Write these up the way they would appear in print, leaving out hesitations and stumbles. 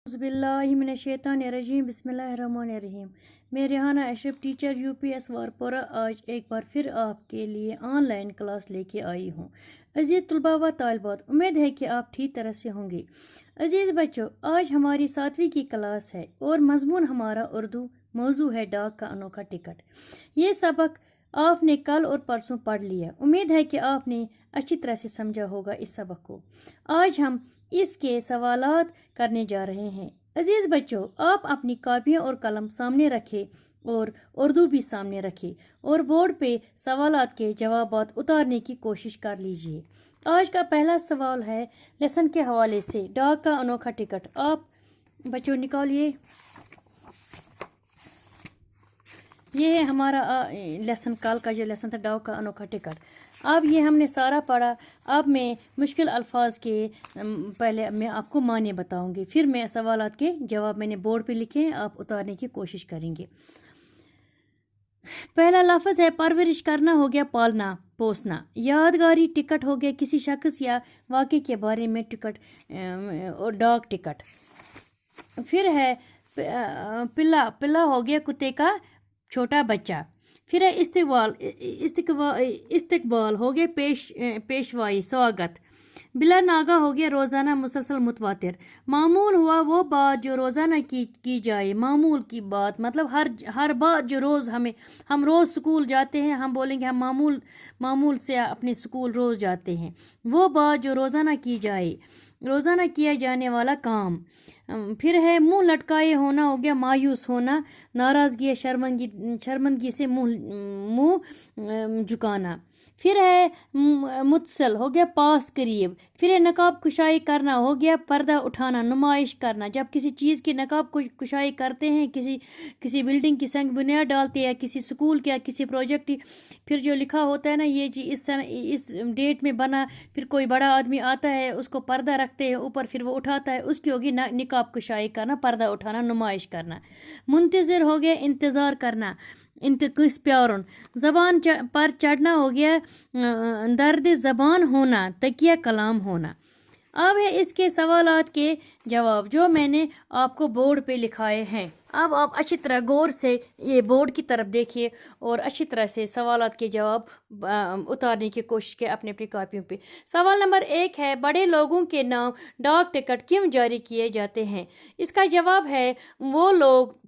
बिस्मिल्लाहिमिनश्शैतानिर्रजीम बिस्मिल्लाहिर्रहमानिर्रहीम। मैं Rehana Ashraf teacher UPS Warpora आज एक बार फिर आपके लिए ऑनलाइन क्लास लेके आई हूँ। अजीज़ तलबा व तालिबात, उम्मीद है कि आप ठीक तरह से होंगे। अजीज़ बच्चों, आज हमारी 7वीं की क्लास है और मजमून हमारा उर्दू मौजू है डाक का अनोखा टिकट। ये सबक आपने कल और परसों पढ़ लिया। उम्मीद है कि आपने अच्छी तरह से समझा होगा इस सबक को। आज हम इसके सवालात करने जा रहे हैं। अजीज बच्चों, आप अपनी कापियाँ और कलम सामने रखें और उर्दू भी सामने रखें और बोर्ड पे सवालात के जवाबात उतारने की कोशिश कर लीजिए। आज का पहला सवाल है लेसन के हवाले से डाक का अनोखा टिकट। आप बच्चों निकालिए। ये है हमारा लेसन, कल का जो लेसन था डाक का अनोखा टिकट। अब ये हमने सारा पढ़ा। अब मैं मुश्किल अल्फाज के पहले मैं आपको माने बताऊंगी, फिर मैं सवालात के जवाब मैंने बोर्ड पे लिखे हैं, आप उतारने की कोशिश करेंगे। पहला लफ्ज़ है परवरिश करना, हो गया पालना पोसना। यादगारी टिकट हो गया किसी शख्स या वाक़े के बारे में टिकट और डाक टिकट। फिर है पिल्ला, पिल्ला हो गया कुत्ते का छोटा बच्चा। फिर है इस्तकबाल हो गया पेशवाई स्वागत। बिला नागा हो गया रोज़ाना मुसलसल मुतवातिर। मामूल हुआ वो बात जो रोज़ाना की जाए। मामूल की बात मतलब हर बात जो रोज़ हम रोज़ स्कूल जाते हैं, हम बोलेंगे हम मामूल से अपने स्कूल रोज़ जाते हैं। वो बात जो रोज़ाना की जाए, रोज़ाना किया जाने वाला काम। फिर है मुंह लटकाए होना, हो गया मायूस होना। नाराज़गी या शर्मंदगी से मुंह झुकाना। फिर है मुतसल, हो गया पास करीब। फिर है नकाब कुशाई करना, हो गया पर्दा उठाना, नुमाइश करना। जब किसी चीज़ की नकाब कुशाई करते हैं, किसी बिल्डिंग की संग बुनियाद डालते हैं, किसी स्कूल के या किसी प्रोजेक्ट, फिर जो लिखा होता है ना ये जी इस डेट में बना, फिर कोई बड़ा आदमी आता है उसको पर्दा रखते हैं ऊपर, फिर वो उठाता है, उसकी होगी निकाब कुशाई करना, पर्दा उठाना, नुमाइश करना। मुंतज़िर हो गया इंतज़ार करना, इंतकिस प्यारुन। ज़बान पर चढ़ना हो गया दर्द ज़बान होना, तकिया कलाम होना। अब है इसके सवालात के जवाब जो मैंने आपको बोर्ड पे लिखाए हैं। अब आप अच्छी तरह गौर से ये बोर्ड की तरफ देखिए और अच्छी तरह से सवालात के जवाब उतारने की कोशिश की अपनी अपनी कापियों पे। सवाल नंबर 1 है बड़े लोगों के नाम डाक टिकट क्यों जारी किए जाते हैं। इसका जवाब है वो लोग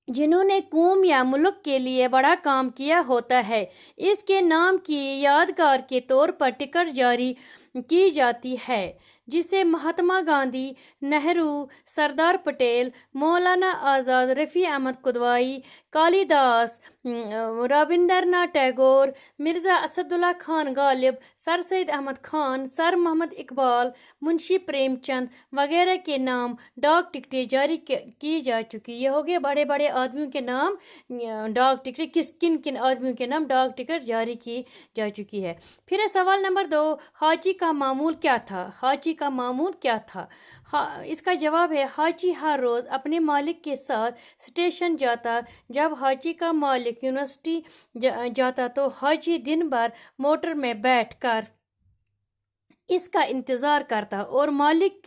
जिन्होंने कौम या मुल्क के लिए बड़ा काम किया होता है। इसके नाम की यादगार के तौर पर टिकट जारी की जाती है, जिसे महात्मा गांधी, नेहरू, सरदार पटेल, मौलाना आज़ाद, रफ़ी अहमद कुदवाई, कालिदास, रविंद्रनाथ टैगोर, मिर्ज़ा असदुल्ला खान गालिब, सर सैयद अहमद खान, सर मोहम्मद इकबाल, मुंशी प्रेमचंद वगैरह के नाम डाक टिकटें जारी की जा चुकी। ये हो गए बड़े बड़े आदमियों के नाम डाक टिकट, किन किन आदमियों के नाम डाक टिकट जारी की जा चुकी है। फिर है सवाल नंबर 2, हाजी का मामूल क्या था। हाजी का मामूल क्या था। इसका जवाब है हाजी हर रोज़ अपने मालिक के साथ स्टेशन जाता। जब हाजी का मालिक यूनिवर्सिटी जाता तो हाजी दिन भर मोटर में बैठकर इसका इंतज़ार करता और मालिक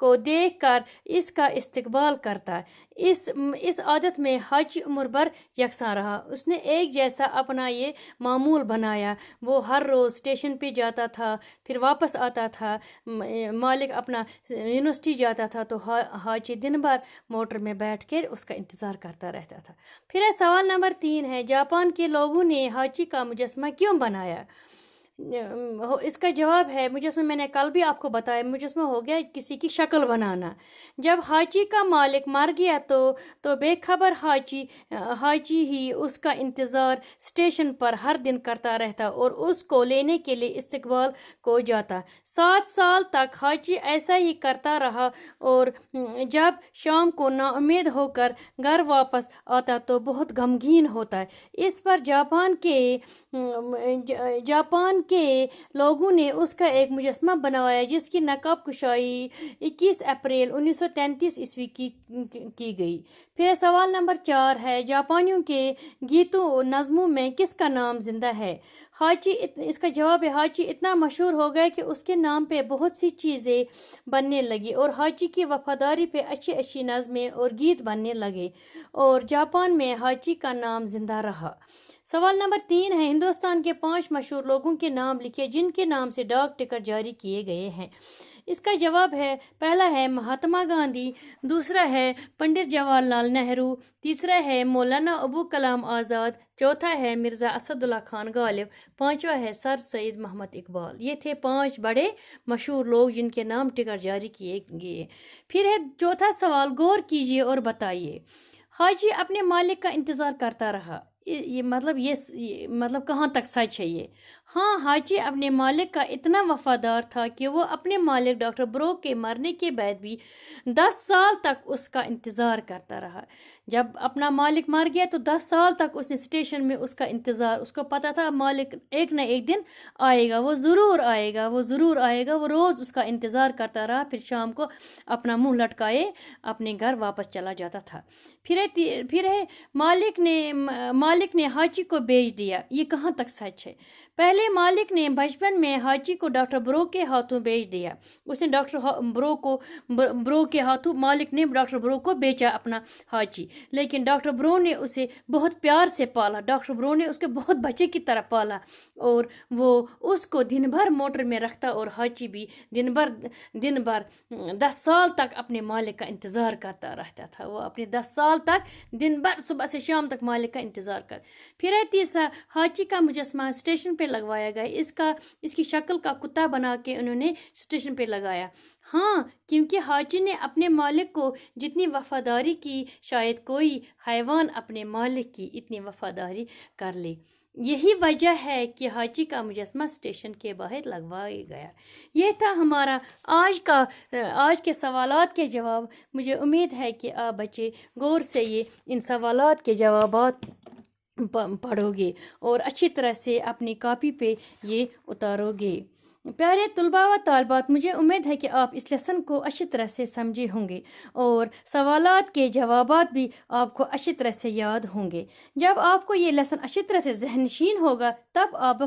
को देखकर इसका इस्तकबाल करता। इस आदत में हाजी उम्र भर यकसा रहा। उसने एक जैसा अपना ये मामूल बनाया। वो हर रोज़ स्टेशन पे जाता था, फिर वापस आता था। मालिक अपना यूनिवर्सिटी जाता था तो हाजी दिन भर मोटर में बैठ कर उसका इंतज़ार करता रहता था। फिर सवाल नंबर 3 है जापान के लोगों ने हाजी का मुजस्मा क्यों बनाया। इसका जवाब है मुजस्मा, मैंने कल भी आपको बताया, मुजस्मा हो गया किसी की शक्ल बनाना। जब हाजी का मालिक मर गया तो बेखबर हाजी ही उसका इंतज़ार स्टेशन पर हर दिन करता रहता और उसको लेने के लिए इस्तकबाल को जाता। 7 साल तक हाजी ऐसा ही करता रहा और जब शाम को नाउम्मीद होकर घर वापस आता तो बहुत गमगीन होता है। इस पर जापान के लोगों ने उसका एक मुजस्मा बनवाया जिसकी नकाब कुशाई 21 अप्रैल 1933 ईस्वी की गई। फिर सवाल नंबर 4 है जापानियों के गीतों और नज़मों में किसका नाम जिंदा है। اس کا جواب ہے حاجی اتنا مشہور ہو گیا کہ اس کے نام پہ بہت سی چیزیں بننے لگی اور حاجی کی وفاداری پہ اچھی اچھی نظمیں اور گیت بننے لگے اور جاپان میں حاجی کا نام زندہ رہا۔ سوال نمبر 3 ہے، ہندوستان کے 5 مشہور لوگوں کے نام لکھے جن کے نام سے ڈاک ٹکٹ جاری کیے گئے ہیں۔ اس کا جواب ہے، پہلا ہے مہاتما گاندھی، دوسرا ہے پنڈت جواہر لال نہرو، تیسرا ہے مولانا ابو کلام آزاد، چوتھا ہے مرزا اسد اللہ خان غالب، پانچواں ہے سر سید محمد اقبال۔ یہ تھے 5 بڑے مشہور لوگ جن کے نام ٹکٹ جاری کیے گئے۔ پھر ہے چوتھا سوال، غور کیجیے اور بتائیے۔ حاجی اپنے مالک کا انتظار کرتا رہا، یہ مطلب کہاں تک سچ ہے یہ؟ ہاں، حاجی اپنے مالک کا اتنا وفادار تھا کہ وہ اپنے مالک ڈاکٹر بروک کے مرنے کے بعد بھی 10 سال تک اس کا انتظار کرتا رہا۔ جب اپنا مالک مر گیا تو 10 سال تک اس نے اسٹیشن میں اس کا انتظار، اس کو پتا تھا مالک ایک نہ ایک دن آئے گا، وہ ضرور آئے گا، وہ ضرور آئے گا۔ وہ روز اس کا انتظار کرتا رہا، پھر شام کو اپنا منہ لٹکائے اپنے گھر واپس چلا جاتا تھا۔ پھر ہے مالک نے حاجی کو بیچ دیا، یہ کہاں تک سچ ہے؟ پہلے مالک نے بچپن میں حاجی کو ڈاکٹر برو کے ہاتھوں بیچ دیا۔ اس نے ڈاکٹر برو کے ہاتھوں مالک نے ڈاکٹر برو کو بیچا اپنا حاجی، لیکن ڈاکٹر برو نے اسے بہت پیار سے پالا، ڈاکٹر برو نے اس کے بہت بچے کی طرح پالا اور وہ اس کو دن بھر موٹر میں رکھتا اور حاجی بھی دن بھر 10 سال تک اپنے مالک کا انتظار کرتا رہتا تھا۔ وہ اپنے 10 سال تک دن بھر صبح سے شام تک مالک کا انتظار کر۔ پھر ہے تیسرا، حاجی کا مجسمہ اسٹیشن پہ لگوایا گیا، اس کی شکل کا کتا بنا کے انہوں نے اسٹیشن پہ لگایا۔ ہاں، کیونکہ حاجی نے اپنے مالک کو جتنی وفاداری کی شاید کوئی حیوان اپنے مالک کی اتنی وفاداری کر لے۔ یہی وجہ ہے کہ حاجی کا مجسمہ اسٹیشن کے باہر لگوایا گیا۔ یہ تھا ہمارا آج کے سوالات کے جواب۔ مجھے امید ہے کہ آپ بچے غور سے ان سوالات کے جوابات پڑھو گے اور اچھی طرح سے اپنی کاپی پہ یہ اتارو گے۔ پیارے طلباء و طالبات، مجھے امید ہے کہ آپ اس لیسن کو اچھی طرح سے سمجھے ہوں گے اور سوالات کے جوابات بھی آپ کو اچھی طرح سے یاد ہوں گے۔ جب آپ کو یہ لیسن اچھی طرح سے ذہن نشین ہوگا تب آپ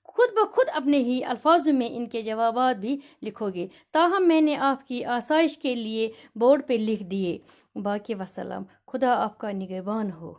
خود بخود اپنے ہی الفاظوں میں ان کے جوابات بھی لکھو گے۔ تاہم میں نے آپ کی آسائش کے لیے بورڈ پہ لکھ دیے۔ باقی وسلام، خدا آپ کا نگہبان ہو۔